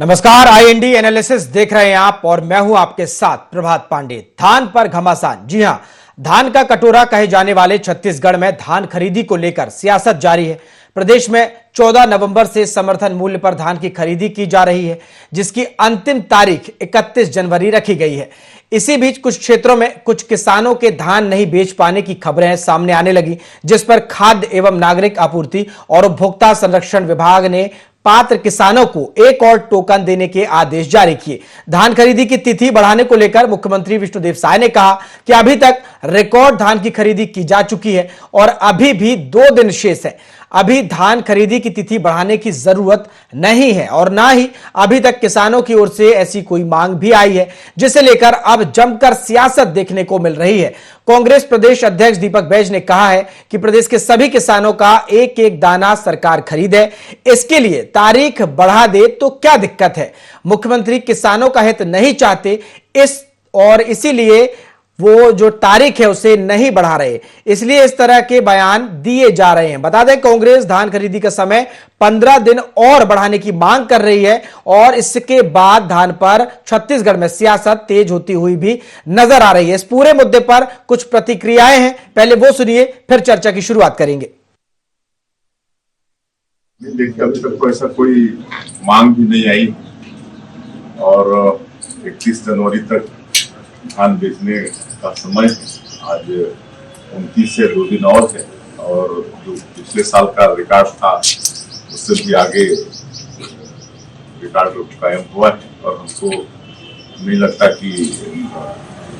नमस्कार, IND analysis देख रहे हैं आप और मैं हूं आपके साथ प्रभात पांडे। धान पर घमासान, जी हां, धान का कटोरा कहे जाने वाले छत्तीसगढ़ में धान खरीदी को लेकर सियासत जारी है। प्रदेश में 14 नवंबर से समर्थन मूल्य पर धान की खरीदी की जा रही है, जिसकी अंतिम तारीख 31 जनवरी रखी गई है। इसी बीच कुछ क्षेत्रों में कुछ किसानों के धान नहीं बेच पाने की खबरें सामने आने लगी, जिस पर खाद्य एवं नागरिक आपूर्ति और उपभोक्ता संरक्षण विभाग ने पात्र किसानों को एक और टोकन देने के आदेश जारी किए। धान खरीदी की तिथि बढ़ाने को लेकर मुख्यमंत्री विष्णुदेव साय ने कहा कि अभी तक रिकॉर्ड धान की खरीदी की जा चुकी है और अभी भी 2 दिन शेष है। अभी धान खरीदी की तिथि बढ़ाने की जरूरत नहीं है और ना ही अभी तक किसानों की ओर से ऐसी कोई मांग भी आई है, जिसे लेकर अब जमकर सियासत देखने को मिल रही है। कांग्रेस प्रदेश अध्यक्ष दीपक बैज ने कहा है कि प्रदेश के सभी किसानों का एक एक दाना सरकार खरीदे, इसके लिए तारीख बढ़ा दे तो क्या दिक्कत है। मुख्यमंत्री किसानों का हित नहीं चाहते इसीलिए वो जो तारीख है उसे नहीं बढ़ा रहे, इसलिए इस तरह के बयान दिए जा रहे हैं। बता दें, कांग्रेस धान खरीदी का समय 15 दिन और बढ़ाने की मांग कर रही है और इसके बाद धान पर छत्तीसगढ़ में सियासत तेज होती हुई भी नजर आ रही है। इस पूरे मुद्दे पर कुछ प्रतिक्रियाएं हैं, पहले वो सुनिए, फिर चर्चा की शुरुआत करेंगे। देखिए, अभी तक तो ऐसा कोई मांग भी नहीं आई और 31 जनवरी तक धान बेचने का समय है। आज 29 से 2 दिन और है और जो पिछले साल का रिकॉर्ड था उससे भी आगे रिकॉर्ड कायम हुआ है और हमको नहीं लगता कि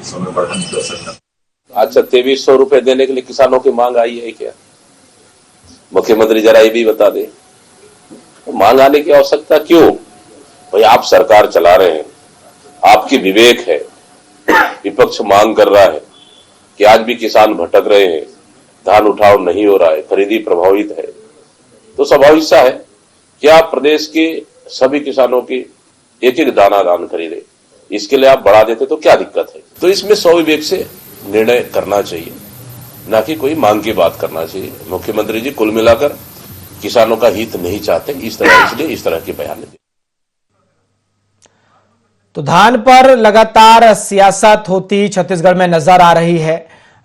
समय बढ़ाने की आवश्यकता। अच्छा, 2300 रुपए देने के लिए किसानों की मांग आई है क्या? मुख्यमंत्री जरा ये भी बता दे, मांग आने की आवश्यकता क्यों? भाई, आप सरकार चला रहे हैं, आपकी विवेक है, विपक्ष मांग कर रहा है कि आज भी किसान भटक रहे हैं, धान उठाव नहीं हो रहा है, खरीदी प्रभावित है, तो स्वाभाविक सा है कि आप प्रदेश के सभी किसानों की एक एक दाना धान खरीदे। इसके लिए आप बढ़ा देते तो क्या दिक्कत है? तो इसमें स्वविवेक से निर्णय करना चाहिए, ना कि कोई मांग की बात करना चाहिए। मुख्यमंत्री जी कुल मिलाकर किसानों का हित नहीं चाहते, इसलिए इस तरह के बयान दिए। तो धान पर लगातार सियासत होती छत्तीसगढ़ में नजर आ रही है।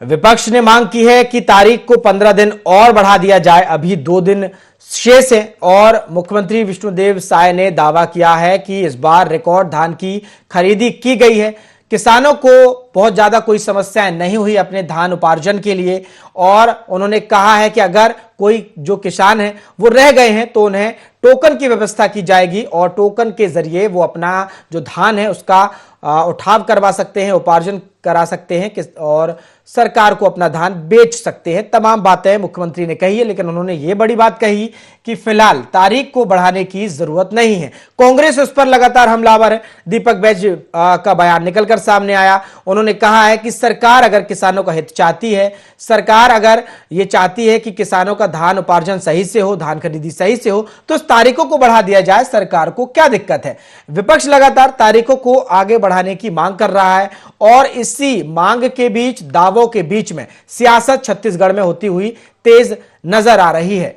विपक्ष ने मांग की है कि तारीख को 15 दिन और बढ़ा दिया जाए, अभी 2 दिन शेष है और मुख्यमंत्री विष्णुदेव साय ने दावा किया है कि इस बार रिकॉर्ड धान की खरीदी की गई है। किसानों को बहुत ज्यादा कोई समस्या नहीं हुई अपने धान उपार्जन के लिए और उन्होंने कहा है कि अगर कोई जो किसान है वो रह गए हैं तो उन्हें टोकन की व्यवस्था की जाएगी और टोकन के जरिए वो अपना जो धान है उसका उठाव करवा सकते हैं, उपार्जन करा सकते हैं और सरकार को अपना धान बेच सकते हैं। तमाम बातें मुख्यमंत्री ने कही है, लेकिन उन्होंने ये बड़ी बात कही कि फिलहाल तारीख को बढ़ाने की जरूरत नहीं है। कांग्रेस उस पर लगातार हमलावर है। दीपक बैज का बयान निकलकर सामने आया। उन्होंने कहा है कि सरकार अगर किसानों का हित चाहती है, सरकार अगर ये चाहती है कि किसानों का धान उपार्जन सही से हो, धान खरीदी सही से हो, तो उस तारीखों को बढ़ा दिया जाए, सरकार को क्या दिक्कत है। विपक्ष लगातार तारीखों को आगे बढ़ाने की मांग कर रहा है और इसी मांग के बीच, दावों के बीच में सियासत छत्तीसगढ़ में होती हुई तेज नजर आ रही है।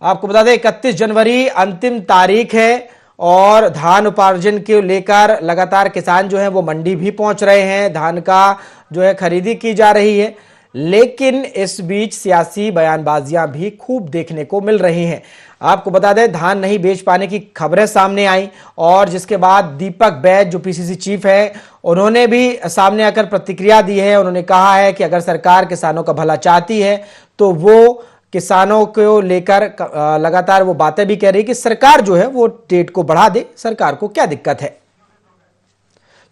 आपको बता दें, 31 जनवरी अंतिम तारीख है और धान उपार्जन के लेकर लगातार किसान जो है वो मंडी भी पहुंच रहे हैं, धान का जो है खरीदी की जा रही है। लेकिन इस बीच सियासी बयानबाजियां भी खूब देखने को मिल रही हैं। आपको बता दें, धान नहीं बेच पाने की खबरें सामने आई और जिसके बाद दीपक बैज जो पीसीसी चीफ है, उन्होंने भी सामने आकर प्रतिक्रिया दी है। उन्होंने कहा है कि अगर सरकार किसानों का भला चाहती है तो वो किसानों को लेकर लगातार वो बातें भी कह रही है कि सरकार जो है वो डेट को बढ़ा दे, सरकार को क्या दिक्कत है।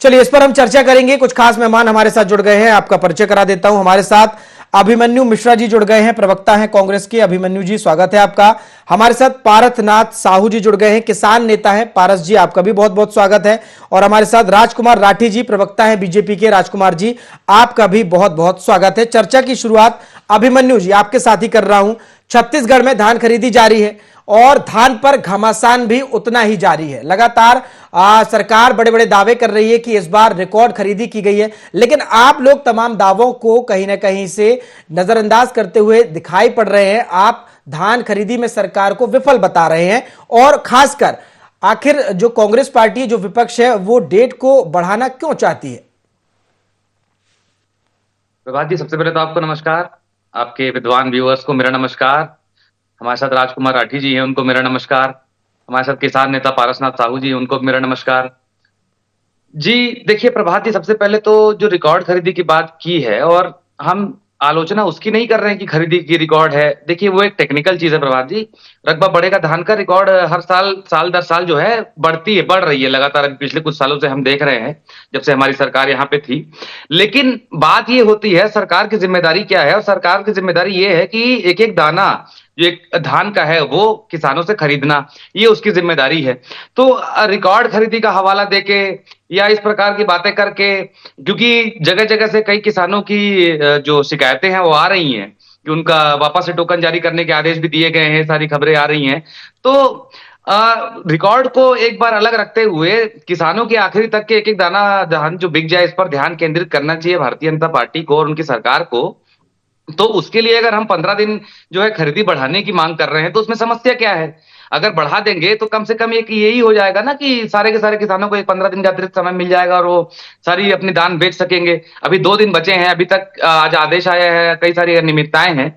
चलिए, इस पर हम चर्चा करेंगे। कुछ खास मेहमान हमारे साथ जुड़ गए हैं, आपका परिचय करा देता हूं। हमारे साथ अभिमन्यु मिश्रा जी जुड़ गए हैं, प्रवक्ता हैं कांग्रेस के। अभिमन्यु जी, स्वागत है आपका। हमारे साथ पारसनाथ साहू जी जुड़ गए हैं, किसान नेता हैं। पारस जी, आपका भी बहुत बहुत स्वागत है। और हमारे साथ राजकुमार राठी जी, प्रवक्ता हैं बीजेपी के। राजकुमार जी, आपका भी बहुत बहुत स्वागत है। चर्चा की शुरुआत अभिमन्यु जी आपके साथ ही कर रहा हूं। छत्तीसगढ़ में धान खरीदी जारी है और धान पर घमासान भी उतना ही जारी है। लगातार सरकार बड़े बड़े दावे कर रही है कि इस बार रिकॉर्ड खरीदी की गई है, लेकिन आप लोग तमाम दावों को कहीं ना कहीं से नजरअंदाज करते हुए दिखाई पड़ रहे हैं। आप धान खरीदी में सरकार को विफल बता रहे हैं, और खासकर आखिर जो कांग्रेस पार्टी, जो विपक्ष है, वो डेट को बढ़ाना क्यों चाहती है? प्रभात जी, सबसे पहले तो आपको नमस्कार, आपके विद्वान व्यूअर्स को मेरा नमस्कार। हमारे साथ राजकुमार राठी जी हैं, उनको मेरा नमस्कार। हमारे साथ किसान नेता पारसनाथ साहू जी, उनको मेरा नमस्कार जी। देखिए प्रभात जी, सबसे पहले तो जो रिकॉर्ड खरीदी की बात की है, और हम आलोचना उसकी नहीं कर रहे हैं कि खरीदी की रिकॉर्ड है। देखिए वो एक टेक्निकल चीज है प्रभात जी। रकबा बढ़ेगा, धान का रिकॉर्ड हर साल दर साल जो है बढ़ रही है लगातार। पिछले कुछ सालों से हम देख रहे हैं, जब से हमारी सरकार यहाँ पे थी। लेकिन बात ये होती है सरकार की जिम्मेदारी क्या है, और सरकार की जिम्मेदारी ये है कि एक एक दाना जो एक धान का है वो किसानों से खरीदना, ये उसकी जिम्मेदारी है। तो रिकॉर्ड खरीदी का हवाला देके या इस प्रकार की बातें करके, क्योंकि जगह जगह से कई किसानों की जो शिकायतें हैं वो आ रही हैं कि उनका वापस से टोकन जारी करने के आदेश भी दिए गए हैं, सारी खबरें आ रही हैं। तो रिकॉर्ड को एक बार अलग रखते हुए किसानों के आखिरी तक के एक एक दाना धान जो बिक जाए, इस पर ध्यान केंद्रित करना चाहिए भारतीय जनता पार्टी को और उनकी सरकार को। तो उसके लिए अगर हम 15 दिन जो है खरीदी बढ़ाने की मांग कर रहे हैं, तो उसमें समस्या क्या है? अगर बढ़ा देंगे तो कम से कम एक यही हो जाएगा ना कि सारे के सारे किसानों को एक 15 दिन का अतिरिक्त समय मिल जाएगा और वो सारी अपनी धान बेच सकेंगे। अभी 2 दिन बचे हैं, अभी तक आज आदेश आया है, कई सारी अनियमितताएं हैं,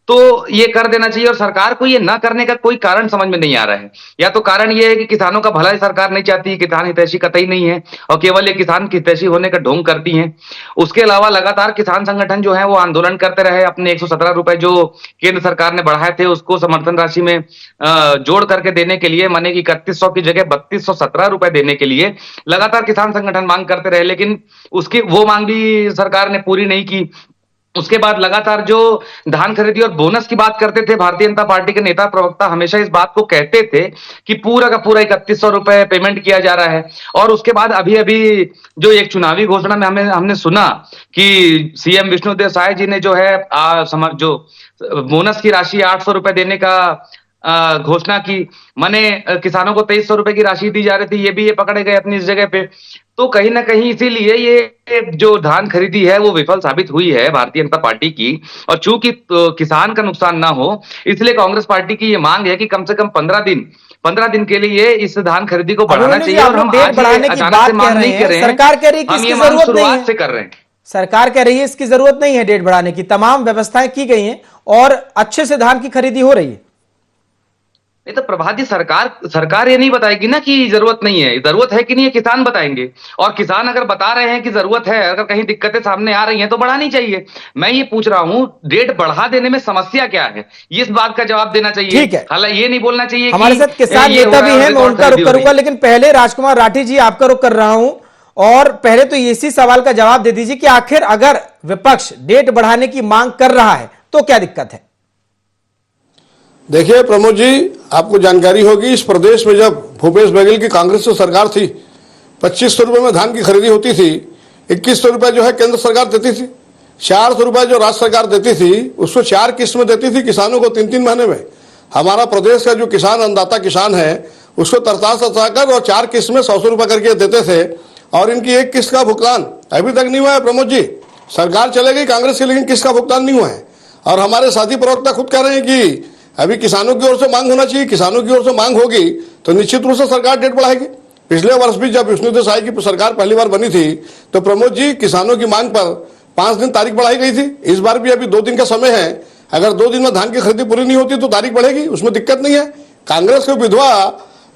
तो ये कर देना चाहिए। और सरकार को ये ना करने का कोई कारण समझ में नहीं आ रहा है। या तो कारण ये है कि किसानों का भला ही सरकार नहीं चाहती, किसान हितैषी कतई नहीं है, और केवल ये किसान हितैषी होने का ढोंग करती हैं। उसके अलावा लगातार किसान संगठन जो है वो आंदोलन करते रहे, अपने 117 रुपए जो केंद्र सरकार ने बढ़ाए थे उसको समर्थन राशि में जोड़ करके देने के लिए, माने कि 3100 की जगह 3217 रुपए देने के लिए लगातार किसान संगठन मांग करते रहे, लेकिन उसकी वो मांग भी सरकार ने पूरी नहीं की। उसके बाद लगातार जो धान खरीदी और बोनस की बात करते थे, भारतीय जनता पार्टी के नेता प्रवक्ता हमेशा इस बात को कहते थे कि पूरा का पूरा 3100 रुपए पेमेंट किया जा रहा है। और उसके बाद अभी अभी जो एक चुनावी घोषणा में हमने सुना कि सीएम विष्णुदेव साय जी ने जो है जो बोनस की राशि 800 रुपए देने का घोषणा की, माने किसानों को 2300 रुपए की राशि दी जा रही थी, ये पकड़े गए अपनी इस जगह पे। तो कहीं ना कहीं इसीलिए ये जो धान खरीदी है वो विफल साबित हुई है भारतीय जनता पार्टी की। और चूंकि किसान का नुकसान ना हो, इसलिए कांग्रेस पार्टी की ये मांग है कि कम से कम 15 दिन के लिए इस धान खरीदी को बढ़ाना चाहिए। और हम डेट बढ़ाने की बात कह रहे हैं, सरकार कह रही है कि इसकी जरूरत नहीं है। से कर रहे हैं, सरकार कह रही है इसकी जरूरत नहीं है डेट बढ़ाने की, तमाम व्यवस्थाएं की गई हैं और अच्छे से धान की खरीदी हो रही है। नहीं तो प्रभात जी, सरकार ये नहीं बताएगी ना कि जरूरत नहीं है। जरूरत है कि नहीं है किसान बताएंगे, और किसान अगर बता रहे हैं कि जरूरत है, अगर कहीं दिक्कतें सामने आ रही हैं तो बढ़ानी चाहिए। मैं ये पूछ रहा हूं डेट बढ़ा देने में समस्या क्या है, इस बात का जवाब देना चाहिए। ठीक है, हालांकि ये नहीं बोलना चाहिए। हमारे साथ किसान नेता भी है, मैं उनका रुख करूंगा, लेकिन पहले राजकुमार राठी जी आपका रुख कर रहा हूं। और पहले तो इसी सवाल का जवाब दे दीजिए कि आखिर अगर विपक्ष डेट बढ़ाने की मांग कर रहा है तो क्या दिक्कत है? देखिए प्रमोद जी, आपको जानकारी होगी इस प्रदेश में जब भूपेश बघेल की कांग्रेस की सरकार थी, 2500 रुपये में धान की खरीदी होती थी। 2100 रुपये जो है केंद्र सरकार देती थी, 400 रुपये जो राज्य सरकार देती थी उसको 4 किस्त में देती थी किसानों को 3-3 महीने में। हमारा प्रदेश का जो किसान अन्नदाता किसान है उसको तरसा कर और 4 किस्त में 100 रुपये करके देते थे, और इनकी एक किस्त का भुगतान अभी तक नहीं हुआ है। प्रमोद जी, सरकार चले गई कांग्रेस की, लेकिन किस्त का भुगतान नहीं हुआ है। और हमारे साथी प्रवक्ता खुद कह रहे हैं कि अभी किसानों की ओर से मांग होना चाहिए। किसानों की ओर से मांग होगी तो निश्चित रूप से सरकार डेट बढ़ाएगी। पिछले वर्ष भी जब विष्णुदेव साय की सरकार पहली बार बनी थी तो प्रमोद जी किसानों की मांग पर 5 दिन तारीख बढ़ाई गई थी। इस बार भी अभी 2 दिन का समय है, अगर 2 दिन में धान की खरीदी पूरी नहीं होती तो तारीख बढ़ेगी, उसमें दिक्कत नहीं है। कांग्रेस को विधवा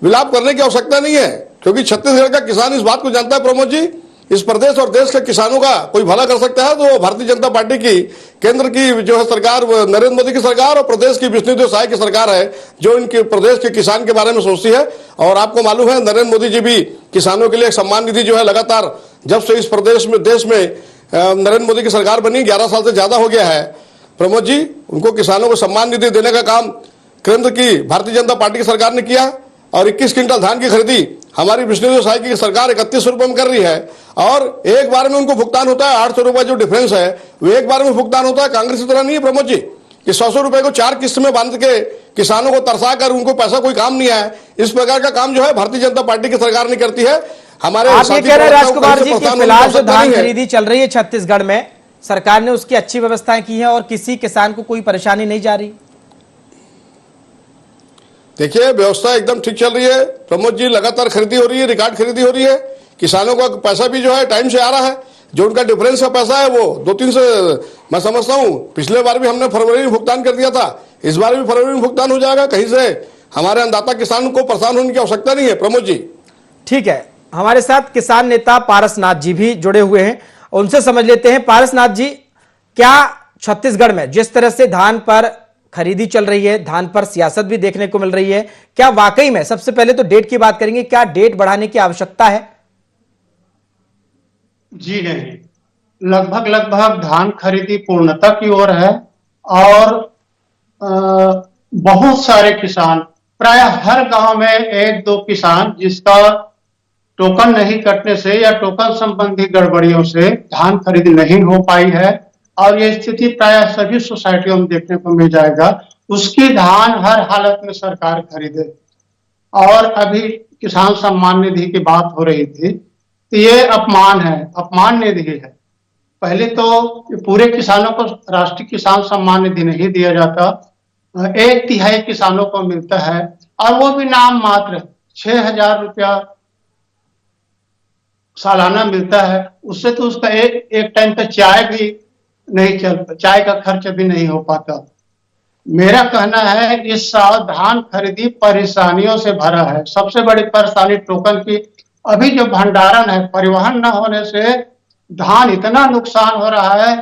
विलाप करने की आवश्यकता नहीं है, क्योंकि छत्तीसगढ़ का किसान इस बात को जानता है प्रमोद जी, इस प्रदेश और देश के किसानों का कोई भला कर सकता है तो भारतीय जनता पार्टी की केंद्र की जो है सरकार, नरेंद्र मोदी की सरकार, और प्रदेश की विष्णुदेव साय की सरकार है जो इनके प्रदेश के किसान के बारे में सोचती है। और आपको मालूम है नरेंद्र मोदी जी भी किसानों के लिए एक सम्मान निधि जो है लगातार जब से इस प्रदेश में देश में नरेंद्र मोदी की सरकार बनी 11 साल से ज्यादा हो गया है प्रमोद जी, उनको किसानों को सम्मान निधि देने का काम केंद्र की भारतीय जनता पार्टी की सरकार ने किया। और 21 क्विंटल धान की खरीदी हमारी विष्णुदेव साय की सरकार 3100 रुपये में कर रही है, और एक बार में उनको भुगतान होता है। 800 रुपये जो डिफरेंस है वो एक बार में भुगतान होता है। कांग्रेस की तरह नहीं है प्रमोद जी कि 100 रुपये को 4 किस्त में बांध के किसानों को तरसा कर उनको पैसा कोई काम नहीं आया, इस प्रकार का काम जो है भारतीय जनता पार्टी की सरकार नहीं करती है। हमारे आप ये साथी कह रहे हैं प्रवक्ताओं राजकुमार को जी कहीं कि से फिलहाल जो आवश्यकता धान नहीं है। खरीदी चल रही है छत्तीसगढ़ में, सरकार ने उसकी अच्छी व्यवस्थाएं की है और किसी किसान को कोई परेशानी नहीं जा रही? देखिए, व्यवस्था एकदम ठीक चल रही है प्रमोद जी, लगातार खरीदी हो रही है, रिकॉर्ड खरीदी हो रही है, किसानों का पैसा भी जो है टाइम से आ रहा है। जो उनका डिफरेंस का पैसा है वो 2-3 से मैं समझता हूँ, पिछले बार भी हमने फरवरी में भुगतान कर दिया था, इस बार भी फरवरी में भुगतान हो जाएगा। कहीं से हमारे अन्नदाता किसान को परेशान होने की आवश्यकता नहीं है प्रमोद जी। ठीक है, हमारे साथ किसान नेता पारसनाथ जी भी जुड़े हुए हैं, उनसे समझ लेते हैं। पारसनाथ जी, क्या छत्तीसगढ़ में जिस तरह से धान पर खरीदी चल रही है, धान पर सियासत भी देखने को मिल रही है, क्या वाकई में, सबसे पहले तो डेट की बात करेंगे, क्या डेट बढ़ाने की आवश्यकता है? जी नहीं, लगभग धान खरीदी पूर्णता की ओर है और बहुत सारे किसान, प्राय हर गांव में 1-2 किसान जिसका टोकन नहीं कटने से या टोकन संबंधी गड़बड़ियों से धान खरीदी नहीं हो पाई है, और ये स्थिति प्राय सभी सोसाइटियों में देखने को मिल जाएगा। उसकी धान हर हालत में सरकार खरीदे। और अभी किसान सम्मान निधि की बात हो रही थी, तो ये अपमान है, अपमान निधि है। पहले तो पूरे किसानों को राष्ट्रीय किसान सम्मान निधि नहीं दिया जाता, 1/3 किसानों को मिलता है, और वो भी नाम मात्र 6,000 रुपया सालाना मिलता है। उससे तो उसका एक टाइम का चाय भी नहीं चलता, चाय का खर्च भी नहीं हो पाता। मेरा कहना है इस साल धान खरीदी परेशानियों से भरा है। सबसे बड़ी परेशानी टोकन की, अभी जो भंडारण है, परिवहन न होने से धान इतना नुकसान हो रहा है,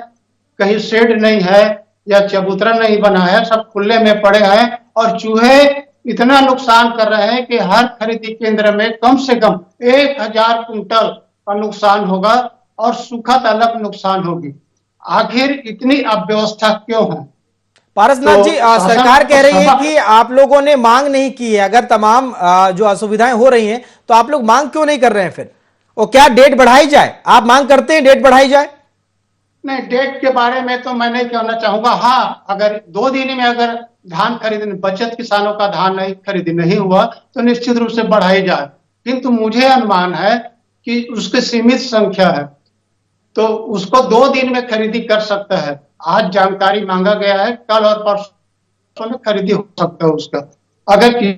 कहीं शेड नहीं है या चबूतरा नहीं बना है, सब खुले में पड़े हैं, और चूहे इतना नुकसान कर रहे हैं कि हर खरीदी केंद्र में कम से कम 1,000 कुंटल का नुकसान होगा और सूखा तलक नुकसान होगी। आखिर इतनी अव्यवस्था क्यों है? पारसनाथ जी, तो सरकार कह रही है कि आप लोगों ने मांग नहीं की है। अगर तमाम जो असुविधाएं हो रही हैं तो आप लोग मांग क्यों नहीं कर रहे हैं फिर? और क्या डेट बढ़ाई जाए? आप मांग करते हैं डेट बढ़ाई जाए? नहीं, डेट के बारे में तो मैं नहीं कहना चाहूंगा। हाँ, अगर 2 दिन में अगर धान खरीदने, बचत किसानों का धान नहीं खरीदी नहीं हुआ तो निश्चित रूप से बढ़ाई जाए, किंतु मुझे अनुमान है कि उसकी सीमित संख्या है, तो उसको 2 दिन में खरीदी कर सकता है। आज जानकारी मांगा गया है, कल और परसों में खरीदी हो सकता है उसका, अगर की।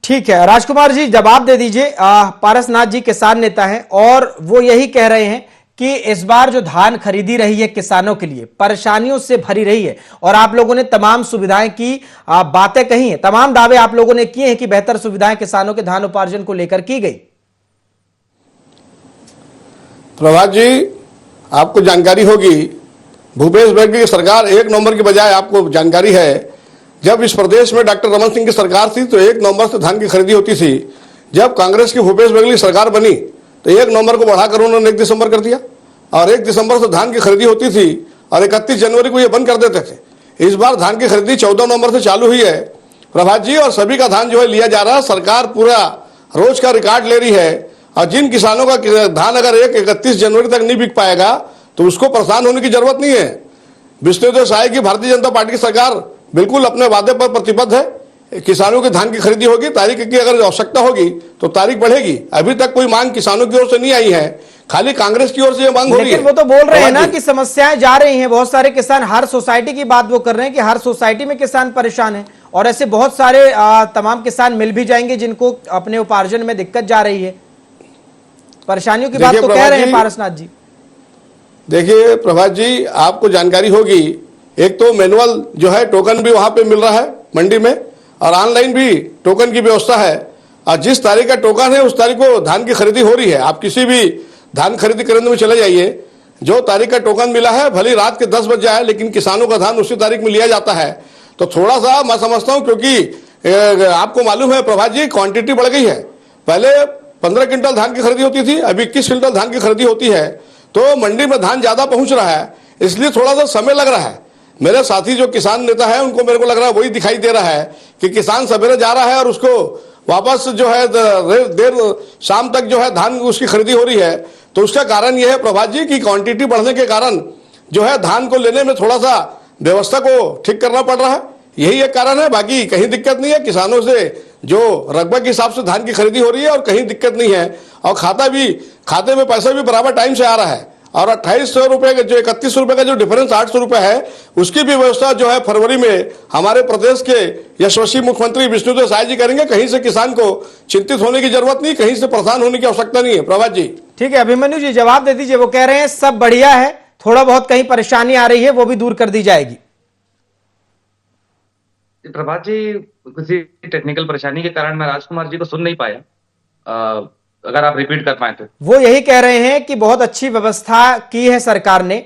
ठीक है, राजकुमार जी जवाब दे दीजिए। पारसनाथ जी किसान नेता हैं और वो यही कह रहे हैं कि इस बार जो धान खरीदी रही है किसानों के लिए परेशानियों से भरी रही है, और आप लोगों ने तमाम सुविधाएं की बातें कही हैं, तमाम दावे आप लोगों ने किए हैं कि बेहतर सुविधाएं किसानों के धान उपार्जन को लेकर की गई। प्रभात जी, आपको जानकारी होगी, भूपेश बघेल की सरकार 1 नवंबर के बजाय, आपको जानकारी है, जब इस प्रदेश में डॉक्टर रमन सिंह की सरकार थी तो 1 नवंबर से धान की खरीदी होती थी। जब कांग्रेस की भूपेश बघेल की सरकार बनी तो 1 नवंबर को बढ़ाकर उन्होंने 1 दिसंबर कर दिया, और 1 दिसंबर से धान की खरीदी होती थी और 31 जनवरी को ये बंद कर देते थे। इस बार धान की खरीदी 14 नवंबर से चालू हुई है प्रभात जी, और सभी का धान जो है लिया जा रहा है। सरकार पूरा रोज का रिकॉर्ड ले रही है, और जिन किसानों का धान अगर 31 जनवरी तक नहीं बिक पाएगा तो उसको परेशान होने की जरूरत नहीं है। विष्णुदेव साय की भारतीय जनता पार्टी की सरकार बिल्कुल अपने वादे पर प्रतिबद्ध है। किसानों की धान की खरीदी होगी, तारीख की अगर आवश्यकता होगी तो तारीख बढ़ेगी। अभी तक कोई मांग किसानों की ओर से नहीं आई है, खाली कांग्रेस की ओर से ये मांग हो रही है। लेकिन वो तो बोल रहे हैं ना कि समस्याएं जा रही हैं, बहुत सारे किसान, हर सोसाइटी की बात वो कर रहे हैं कि हर सोसाइटी में किसान परेशान है, और ऐसे बहुत सारे तमाम किसान मिल भी जाएंगे जिनको अपने उपार्जन में दिक्कत जा रही है। परेशानियों की बात तो कह रहे हैं पारसनाथ जी। देखिए प्रभात जी, आपको जानकारी होगी, एक तो मैनुअल जो है टोकन भी वहां पे मिल रहा है मंडी में, और ऑनलाइन भी टोकन की व्यवस्था है, और जिस तारीख का टोकन है उस तारीख को धान की खरीदी हो रही है। आप किसी भी धान खरीदी केंद्र में चले जाइए, जो तारीख का टोकन मिला है भले रात के 10 बज जाए, लेकिन किसानों का धान उसी तारीख में लिया जाता है। तो थोड़ा सा मैं समझता हूं, क्योंकि आपको मालूम है प्रभात जी, क्वांटिटी बढ़ गई है। पहले 15 क्विंटल धान की खरीदी होती थी, अभी 21 क्विंटल धान की खरीदी होती है, तो मंडी में धान ज्यादा पहुंच रहा है, इसलिए थोड़ा सा समय लग रहा है। मेरे साथी जो किसान नेता है उनको मेरे को लग रहा है वही दिखाई दे रहा है कि किसान सवेरे जा रहा है और उसको वापस जो है देर शाम तक जो है धान उसकी खरीदी हो रही है। तो उसका कारण यह है प्रभात जी कि क्वांटिटी बढ़ने के कारण जो है धान को लेने में थोड़ा सा व्यवस्था को ठीक करना पड़ रहा है, यही एक कारण है। बाकी कहीं दिक्कत नहीं है। किसानों से जो रकबे के हिसाब से धान की खरीदी हो रही है और कहीं दिक्कत नहीं है, और खाते में पैसा भी बराबर टाइम से आ रहा है। और 2800 रुपये का जो 3100 रुपये का जो डिफरेंस 800 रुपये है, उसकी भी व्यवस्था जो है फरवरी में हमारे प्रदेश के यशस्वी मुख्यमंत्री विष्णुदेव साय जी करेंगे। कहीं से किसान को चिंतित होने की जरूरत नहीं, कहीं से परेशान होने की आवश्यकता नहीं है। प्रभात जी। ठीक है, अभिमन्यु जी जवाब दे दीजिए। वो कह रहे हैं सब बढ़िया है, थोड़ा बहुत कहीं परेशानी आ रही है वो भी दूर कर दी जाएगी। प्रभात जी, किसी टेक्निकल परेशानी के कारण मैं राजकुमार जी को सुन नहीं पाया। अगर आप रिपीट कर पाए तो। वो यही कह रहे हैं कि बहुत अच्छी व्यवस्था की है सरकार ने,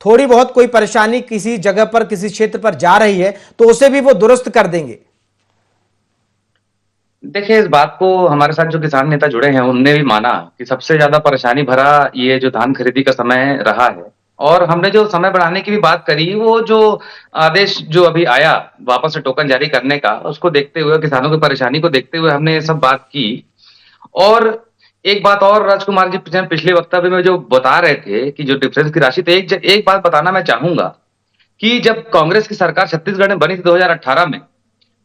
थोड़ी बहुत कोई परेशानी किसी जगह पर किसी क्षेत्र पर जा रही है तो उसे भी वो दुरुस्त कर देंगे। देखिए, इस बात को हमारे साथ जो किसान नेता जुड़े हैं उनने भी माना कि सबसे ज्यादा परेशानी भरा ये जो धान खरीदी का समय रहा है। और हमने जो समय बढ़ाने की भी बात करी, वो जो आदेश जो अभी आया वापस से टोकन जारी करने का, उसको देखते हुए, किसानों की परेशानी को देखते हुए हमने ये सब बात की। और एक बात और राजकुमार जी, पिछले वक्तव्य में जो बता रहे थे कि जो डिफरेंस की राशि, तो एक बात बताना मैं चाहूंगा कि जब कांग्रेस की सरकार छत्तीसगढ़ में बनी थी 2018 में,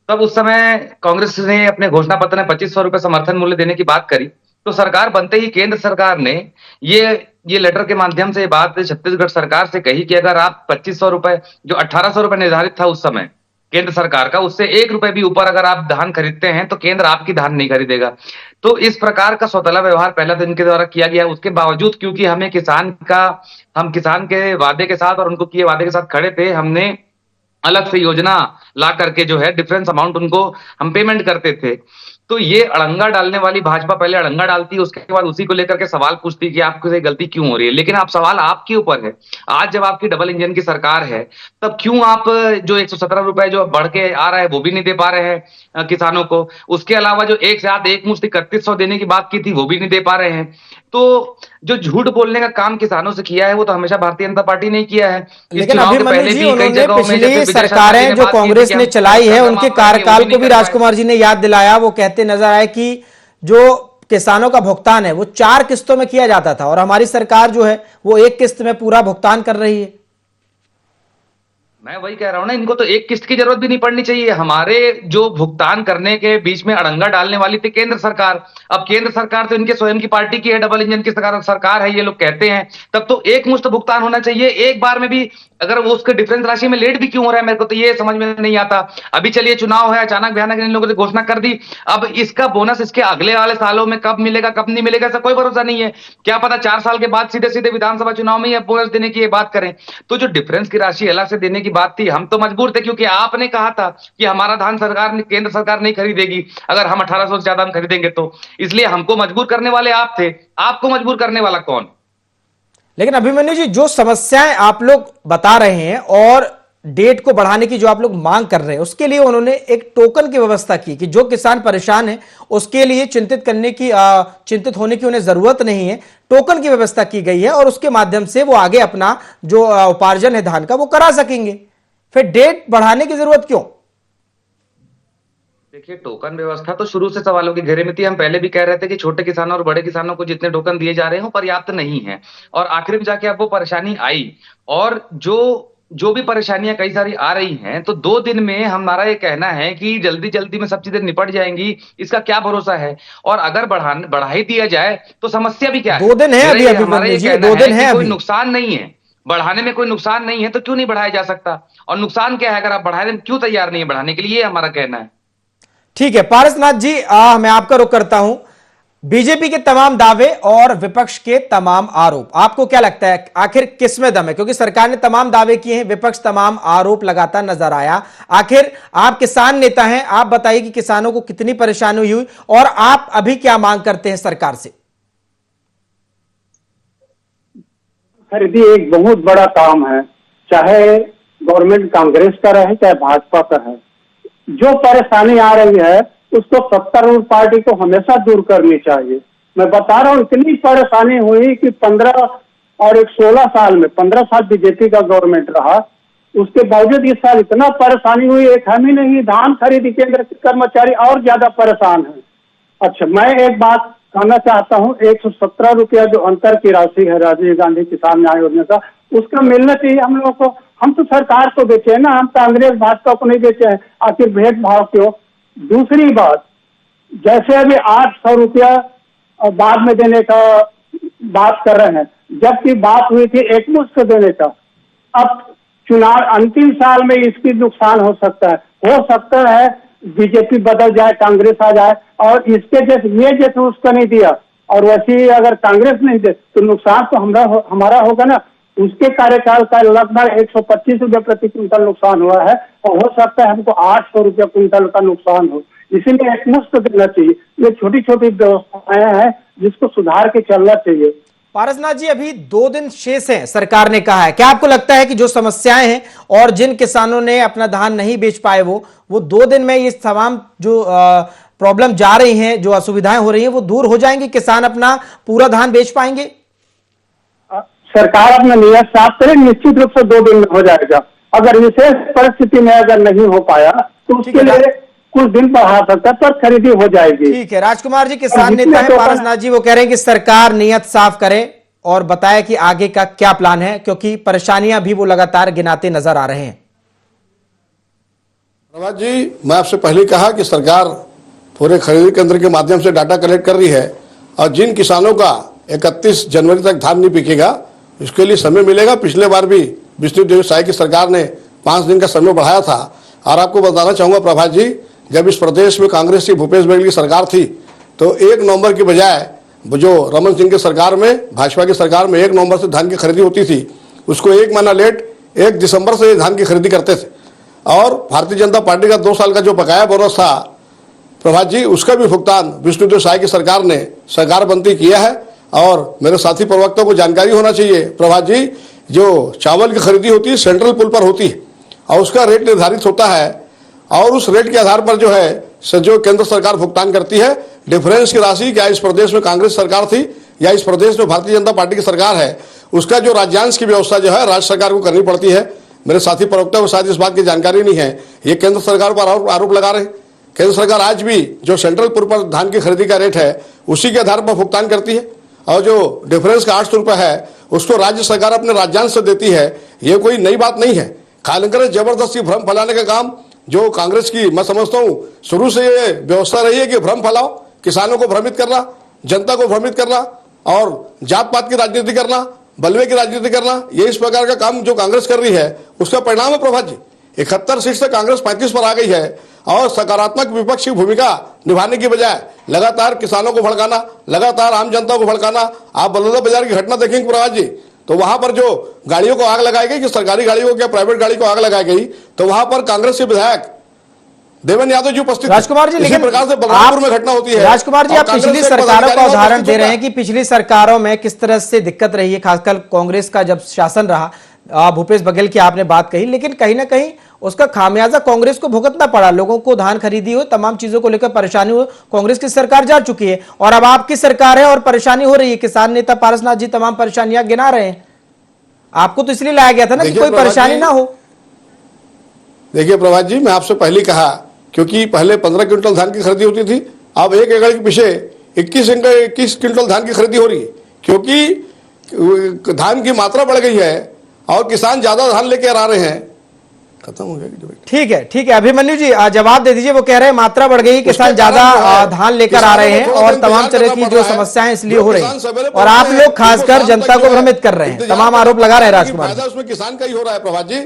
तब उस समय कांग्रेस ने अपने घोषणा पत्र में 2500 रुपए समर्थन मूल्य देने की बात करी। तो सरकार बनते ही केंद्र सरकार ने ये लेटर के माध्यम से बात छत्तीसगढ़ सरकार से कही कि अगर आप 2500 रुपए, जो 1800 रुपए निर्धारित था उस समय केंद्र सरकार का, उससे 1 रुपए भी ऊपर अगर आप धान खरीदते हैं तो केंद्र आपकी धान नहीं खरीदेगा। तो इस प्रकार का सौतेला व्यवहार पहले तो इनके द्वारा किया गया। उसके बावजूद, क्योंकि हम किसान के वादे के साथ और उनको किए वादे के साथ खड़े थे, हमने अलग से योजना ला करके जो है डिफरेंस अमाउंट उनको हम पेमेंट करते थे। तो ये अड़ंगा डालने वाली भाजपा पहले अड़ंगा डालती है, उसके बाद उसी को लेकर के सवाल पूछती कि आपको ये गलती क्यों हो रही है। लेकिन आप सवाल आपके ऊपर है। आज जब आपकी डबल इंजन की सरकार है, तब क्यों आप जो 117 रुपए जो बढ़ के आ रहा है वो भी नहीं दे पा रहे हैं किसानों को। उसके अलावा जो एक साथ एक मुश्त 3100 देने की बात की थी वो भी नहीं दे पा रहे हैं। तो जो झूठ बोलने का काम किसानों से किया है वो तो हमेशा भारतीय जनता पार्टी ने किया है। लेकिन अभिमन्यु जी, उन्होंने पिछली सरकारें जो कांग्रेस ने चलाई है उनके कार्यकाल को भी राजकुमार जी ने याद दिलाया। वो कहते नजर आए कि जो किसानों का भुगतान है वो 4 किस्तों में किया जाता था और हमारी सरकार जो है वो 1 किस्त में पूरा भुगतान कर रही है। मैं वही कह रहा हूं ना, इनको तो एक किस्त की जरूरत भी नहीं पड़नी चाहिए। हमारे जो भुगतान करने के बीच में अड़ंगा डालने वाली थी केंद्र सरकार। अब केंद्र सरकार तो इनके स्वयं की पार्टी की है, डबल इंजन की सरकार है, ये लोग कहते हैं। तब तो एक मुश्त भुगतान होना चाहिए एक बार में भी। अगर वो उसके डिफरेंस राशि में लेट भी क्यों हो रहा है, मेरे को तो ये समझ में नहीं आता। अभी चलिए चुनाव है, अचानक भयानक इन लोगों ने घोषणा कर दी। अब इसका बोनस इसके अगले वाले सालों में कब मिलेगा कब नहीं मिलेगा, ऐसा कोई भरोसा नहीं है। क्या पता 4 साल के बाद सीधे सीधे विधानसभा चुनाव में बोनस देने की ये बात करें। तो जो डिफरेंस की राशि अलग से देने की बात थी, हम तो मजबूर थे, क्योंकि आपने कहा था कि हमारा धान केंद्र सरकार नहीं खरीदेगी अगर हम 1800 से ज्यादा हम खरीदेंगे तो। इसलिए हमको मजबूर करने वाले आप थे, आपको मजबूर करने वाला कौन। लेकिन अभिमन्यु जी, जो समस्याएं आप लोग बता रहे हैं और डेट को बढ़ाने की जो आप लोग मांग कर रहे हैं, उसके लिए उन्होंने एक टोकन की व्यवस्था की कि जो किसान परेशान है उसके लिए चिंतित होने की उन्हें जरूरत नहीं है। टोकन की व्यवस्था की गई है और उसके माध्यम से वो आगे अपना जो उपार्जन है धान का वो करा सकेंगे। फिर डेट बढ़ाने की जरूरत क्यों? देखिए, टोकन व्यवस्था तो शुरू से सवालों के घेरे में थी। हम पहले भी कह रहे थे कि छोटे किसानों और बड़े किसानों को जितने टोकन दिए जा रहे हैं पर्याप्त नहीं है। और आखिर में जाके अब वो परेशानी आई। और जो भी परेशानियां कई सारी आ रही हैं, तो 2 दिन में हमारा ये कहना है कि जल्दी जल्दी में सब चीजें निपट जाएंगी, इसका क्या भरोसा है। और अगर बढ़ा ही दिया जाए तो समस्या भी क्या है। 2 दिन है अभी अभिमन्यु जी, 2 दिन है, कोई नुकसान नहीं है बढ़ाने में, कोई नुकसान नहीं है तो क्यों नहीं बढ़ाया जा सकता। और नुकसान क्या है, अगर आप बढ़ाने क्यों तैयार नहीं है बढ़ाने के लिए, हमारा कहना है। ठीक है पारसनाथ जी, मैं आपका रुख करता हूं। बीजेपी के तमाम दावे और विपक्ष के तमाम आरोप, आपको क्या लगता है आखिर किस में दम है? क्योंकि सरकार ने तमाम दावे किए हैं, विपक्ष तमाम आरोप लगाता नजर आया। आखिर आप किसान नेता हैं, आप बताइए कि किसानों को कितनी परेशानी हुई और आप अभी क्या मांग करते हैं सरकार से? खरीदी एक बहुत बड़ा काम है, चाहे गवर्नमेंट कांग्रेस का रहे चाहे भाजपा का है। जो परेशानी आ रही है उसको सत्तारूढ़ पार्टी को हमेशा दूर करनी चाहिए। मैं बता रहा हूँ, इतनी परेशानी हुई कि 15 और 16 साल में 15 साल बीजेपी का गवर्नमेंट रहा, उसके बावजूद इस साल इतना परेशानी हुई। एक हम ही नहीं, धान खरीदी केंद्र के कर्मचारी और ज्यादा परेशान है। अच्छा, मैं एक बात कहना चाहता हूँ, 117 रुपया जो अंतर की राशि है राजीव गांधी किसान न्याय योजना का, उसका मिलना चाहिए हम लोगों को। हम तो सरकार को बेचे हैं ना, हम कांग्रेस भाजपा को नहीं बेचे हैं, आखिर भेदभाव क्यों? दूसरी बात, जैसे अभी 800 रुपया बाद में देने का बात कर रहे हैं, जबकि बात हुई थी एकमुश्त देने का। अब चुनाव अंतिम साल में इसकी नुकसान हो सकता है बीजेपी बदल जाए, कांग्रेस आ जाए और इसके जैसे ये जैसे उसका नहीं दिया और वैसे अगर कांग्रेस नहीं दे तो नुकसान तो हमारा होगा ना। उसके कार्यकाल का लगभग 125 रुपये प्रति क्विंटल नुकसान हुआ है और हो सकता है हमको 800 रुपये क्विंटल का नुकसान हो, इसीलिए एकमुश्त देना चाहिए। ये छोटी छोटी व्यवस्थाएं हैं जिसको सुधार के चलना चाहिए। पारसनाथ जी, अभी 2 दिन शेष हैं, सरकार ने कहा है। क्या आपको लगता है कि जो समस्याएं हैं और जिन किसानों ने अपना धान नहीं बेच पाए वो 2 दिन में ये तमाम जो प्रॉब्लम जा रही हैं, जो असुविधाएं हो रही हैं, वो दूर हो जाएंगी? किसान अपना पूरा धान बेच पाएंगे? सरकार अपना नियत साफ करे, निश्चित रूप से 2 दिन में हो जाएगा। अगर विशेष परिस्थिति में अगर नहीं हो पाया तो उसके लिए कुछ दिन बढ़ा सकता है, पर खरीदी हो जाएगी। ठीक है। राजकुमार जी किसान नेता है पारसनाथ जी, वो कह रहे हैं कि सरकार नियत साफ करे और बताए कि आगे का क्या प्लान है, क्योंकि परेशानियां भी वो लगातार गिनाते नजर आ रहे हैं। प्रभात जी, मैं आपसे पहले कहा कि सरकार पूरे खरीदी केंद्र के माध्यम से डाटा कलेक्ट कर रही है और जिन किसानों का 31 जनवरी तक धान नहीं बिकेगा उसके लिए समय मिलेगा। पिछले बार भी विष्णुदेव साय की सरकार ने 5 दिन का समय बढ़ाया था। और आपको बताना चाहूंगा प्रभात जी, जब इस प्रदेश में कांग्रेस की भूपेश बघेल की सरकार थी तो 1 नवंबर की बजाय जो रमन सिंह की सरकार में, भाजपा की सरकार में 1 नवंबर से धान की खरीदी होती थी, उसको 1 महीना लेट 1 दिसंबर से धान की खरीदी करते थे। और भारतीय जनता पार्टी का 2 साल का जो बकाया बोनस था प्रभात जी, उसका भी भुगतान विष्णुदेव साय की सरकार ने सरकार बनती किया है। और मेरे साथी प्रवक्ता को जानकारी होना चाहिए प्रभात जी, जो चावल की खरीदी होती है सेंट्रल पुल पर होती है और उसका रेट निर्धारित होता है और उस रेट के आधार पर जो है जो केंद्र सरकार भुगतान करती है, डिफरेंस की राशि क्या इस प्रदेश में कांग्रेस सरकार थी या इस प्रदेश में भारतीय जनता पार्टी की सरकार है, उसका जो राज्यांश की व्यवस्था जो है राज्य सरकार को करनी पड़ती है। मेरे साथी प्रवक्ता को शायद इस बात की जानकारी नहीं है, ये केंद्र सरकार पर आरोप लगा रहे हैं। केंद्र सरकार आज भी जो सेंट्रल पुल पर धान की खरीदी का रेट है उसी के आधार पर भुगतान करती है और जो डिफरेंस का 800 रुपये है उसको राज्य सरकार अपने राज्यांश से देती है। ये कोई नई बात नहीं है। खाली जबरदस्ती भ्रम फैलाने का काम जो कांग्रेस की, मैं समझता हूँ शुरू से ये व्यवस्था रही है कि भ्रम फैलाओ, किसानों को भ्रमित करना, जनता को भ्रमित करना और जात पात की राजनीति करना, बलवे की राजनीति करना, ये इस प्रकार का काम जो कांग्रेस कर रही है उसका परिणाम है प्रभात जी। 71 सीट से कांग्रेस 35 पर आ गई है और सकारात्मक विपक्ष की भूमिका निभाने की बजाय लगातार किसानों को भड़काना, लगातार आम जनता को भड़काना। आप बलौदा बाजार की घटना देखेंगे प्रभात जी, तो वहां पर जो गाड़ियों को आग लगाई गई, कि सरकारी गाड़ियों को या प्राइवेट गाड़ी को आग लगाई गई, तो वहां पर कांग्रेस के विधायक देवन यादव जी उपस्थित। राजकुमार जी, लेकिन प्रकार से बलरामपुर में घटना होती है। राजकुमार जी, आप पिछली सरकारों का उदाहरण दे रहे हैं कि पिछली सरकारों में किस तरह से दिक्कत रही है, खासकर कांग्रेस का जब शासन रहा। भूपेश बघेल की आपने बात कही, लेकिन कहीं ना कहीं उसका खामियाजा कांग्रेस को भुगतना पड़ा। लोगों को धान खरीदी हो, तमाम चीजों को लेकर परेशानी हो, कांग्रेस की सरकार जा चुकी है और अब आपकी सरकार है और परेशानी हो रही है। किसान नेता पारसनाथ जी तमाम परेशानियां गिना रहे हैं। आपको तो इसलिए लाया गया था ना कि कोई परेशानी ना हो। देखिए प्रभात जी, मैं आपसे पहले कहा क्योंकि पहले 15 क्विंटल धान की खरीदी होती थी, अब 1 एकड़ के पीछे 21 क्विंटल धान की खरीदी हो रही है क्योंकि धान की मात्रा बढ़ गई है और किसान ज्यादा धान लेकर आ रहे हैं। खत्म हो गया। ठीक है अभिमन्यु जी जवाब दे दीजिए। वो कह रहे हैं मात्रा बढ़ गई, किसान ज्यादा धान लेकर आ रहे हैं और तमाम तरह की जो समस्याएं इसलिए हो रही हैं और आप लोग खासकर जनता को भ्रमित कर रहे हैं, तमाम आरोप लगा रहे हैं राजकुमार। उसमें किसान का ही हो रहा है प्रभात जी।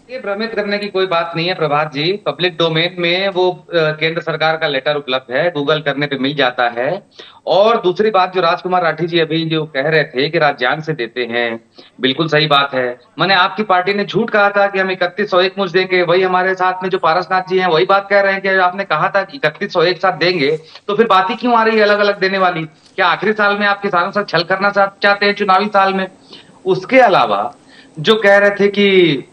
ये भ्रमित करने की कोई बात नहीं है प्रभात जी। पब्लिक डोमेन में वो केंद्र सरकार का लेटर उपलब्ध है, गूगल करने पे मिल जाता है। और दूसरी बात जो राजकुमार राठी जी अभी जो कह रहे थे कि राज्यांश से देते हैं, बिल्कुल सही बात है। मैंने आपकी पार्टी ने झूठ कहा था कि हम 3101 मुझ देंगे, वही हमारे साथ में जो पारसनाथ जी हैं वही बात कह रहे हैं कि आपने कहा था कि 3101 साथ देंगे, तो फिर बात ही क्यों आ रही है अलग अलग देने वाली? क्या आखिरी साल में आप किसानों से छल करना चाहते हैं चुनावी साल में? उसके अलावा जो कह रहे थे कि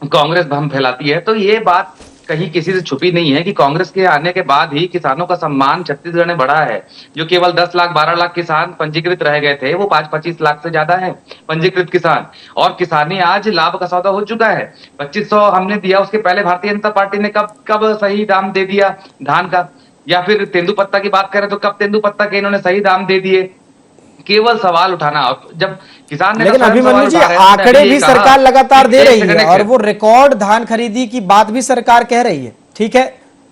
कांग्रेस भ्रम फैलाती है, तो ये बात कहीं किसी से छुपी नहीं है कि कांग्रेस के आने के बाद ही किसानों का सम्मान छत्तीसगढ़ में बढ़ा है। जो केवल 10 लाख 12 लाख किसान पंजीकृत रह गए थे, वो 5-25 लाख से ज्यादा है पंजीकृत किसान। और किसानी आज लाभ का सौदा हो चुका है। 2500 हमने दिया, उसके पहले भारतीय जनता पार्टी ने कब सही दाम दे दिया धान का? या फिर तेंदुपत्ता की बात करें तो कब तेंदुपत्ता के इन्होंने सही दाम दे दिए? केवल सवाल उठाना। जब किसान ने लेकिन अभिमन्यु जी, आंकड़े भी सरकार लगातार दे रही है और वो रिकॉर्ड धान खरीदी की बात भी सरकार कह रही है। ठीक है,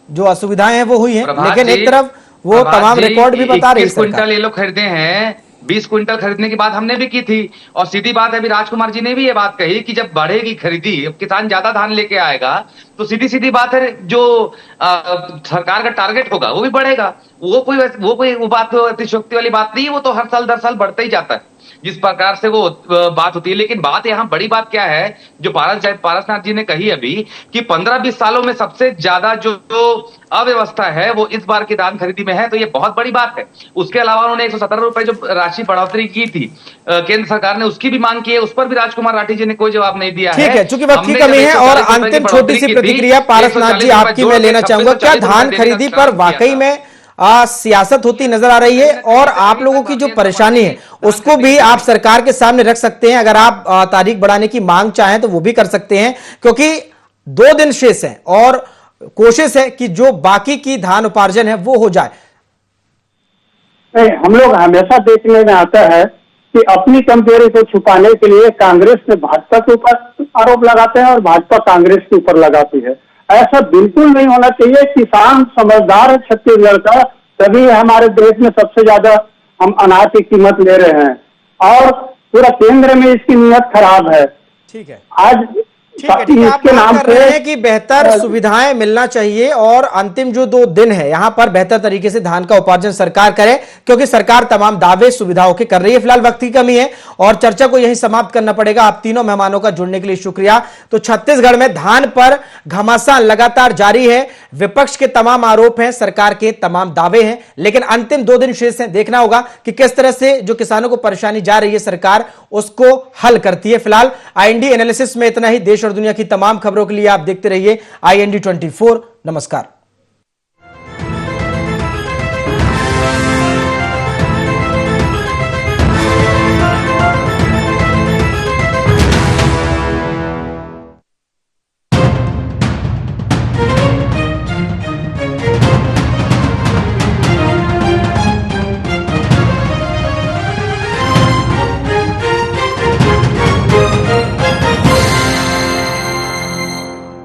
जो असुविधाएं हैं वो हुई है, लेकिन एक तरफ वो तमाम रिकॉर्ड भी बता रही है। 21 क्विंटल ये लोग खरीदे हैं, 20 क्विंटल खरीदने की बात हमने भी की थी। और सीधी बात है, अभी राजकुमार जी ने भी ये बात कही कि जब बढ़ेगी खरीदी, किसान ज्यादा धान लेके आएगा, तो सीधी सीधी बात है जो सरकार का टारगेट होगा वो भी बढ़ेगा। वो बात अतिशयोक्ति वाली बात नहीं है, वो तो हर साल 10 साल बढ़ता ही जाता है जिस प्रकार से वो बात होती है। लेकिन बात यहाँ बड़ी बात क्या है, जो पारसनाथ जी ने कही अभी कि 15-20 सालों में सबसे ज्यादा जो अव्यवस्था है वो इस बार की धान खरीदी में है, तो ये बहुत बड़ी बात है। उसके अलावा उन्होंने 117 रुपए जो राशि बढ़ोतरी की थी केंद्र सरकार ने, उसकी भी मांग की है, उस पर भी राजकुमार राठी जी ने कोई जवाब नहीं दिया है। ठीक है, चूंकि वक्त की कमी है और अंतिम छोटी सी प्रतिक्रिया पारसनाथ जी आपकी मैं लेना चाहूंगा। क्या धान खरीदी पर वाकई में सियासत होती नजर आ रही है और आप लोगों की जो परेशानी है उसको भी आप सरकार के सामने रख सकते हैं? अगर आप तारीख बढ़ाने की मांग चाहें तो वो भी कर सकते हैं, क्योंकि 2 दिन शेष है और कोशिश है कि जो बाकी की धान उपार्जन है वो हो जाए। नहीं, हम लोग हमेशा देखने में आता है कि अपनी कमजोरी को छुपाने के लिए कांग्रेस ने भाजपा के ऊपर आरोप लगाते हैं और भाजपा कांग्रेस के ऊपर लगाती है। ऐसा बिल्कुल नहीं होना चाहिए। किसान समझदार है छत्तीसगढ़ का, तभी हमारे देश में सबसे ज्यादा हम अनाज की कीमत ले रहे हैं और पूरा केंद्र में इसकी नीयत खराब है। ठीक है, आज ठीक है, ठीक है। आप बात कर रहे हैं कि बेहतर सुविधाएं मिलना चाहिए और अंतिम जो 2 दिन है यहां पर बेहतर तरीके से धान का उपार्जन सरकार करे, क्योंकि सरकार तमाम दावे सुविधाओं के कर रही है। फिलहाल वक्त की कमी है और चर्चा को यहीं समाप्त करना पड़ेगा। आप तीनों मेहमानों का जुड़ने के लिए शुक्रिया। तो छत्तीसगढ़ में धान पर घमासान लगातार जारी है, विपक्ष के तमाम आरोप हैं, सरकार के तमाम दावे हैं, लेकिन अंतिम 2 दिन शेष हैं। देखना होगा कि किस तरह से जो किसानों को परेशानी जा रही है सरकार उसको हल करती है। फिलहाल IND एनालिसिस में इतना ही। देश और दुनिया की तमाम खबरों के लिए आप देखते रहिए IND 24। नमस्कार।